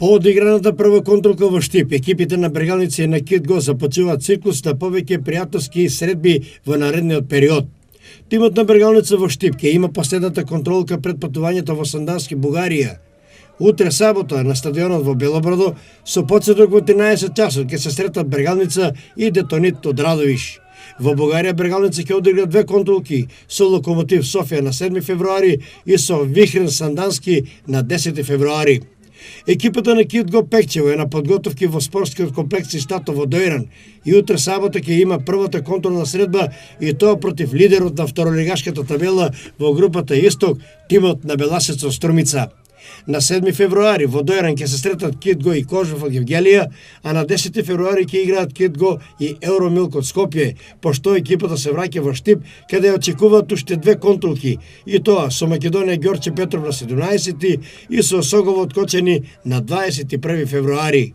По одиграната прва контролка во Штип, екипите на Бергалница и на Кит Го започнуваат циклус на повеќе пријателски средби во наредниот период. Тимот на Бергалница во Штип ќе има последната контролка пред патувањето во Сандански, Бугарија. Утре сабота на стадионот во Белобрадо со подсеток во 13 часот ќе се сретат Бергалница и Детонит од Радовиш. Во Бугарија Бергалница ќе одигра две контролки со Локомотив Софија на 7 февруари и со Вихрен Сандански на 10 февруари. Екипата на Кит Го Пекчево е на подготовки во спортскиот комплекс Истато во Дојран и утре сабота ќе има првата контролна средба и тоа против лидерот на второлигашката табела во групата Исток, тимот на Беласецо Струмица. На 7 февруари во Дојран ќе се сретат Кит Го и Кожов од Гевгелија, а на 10 февруари ќе играат Кит Го и Евромилк од Скопје, пошто екипата се враќа во Штип, каде ја очекуваат уште две контролки, и тоа со Македонија Ѓорче Петров на 17 и со Согов од Кочани на 21 февруари.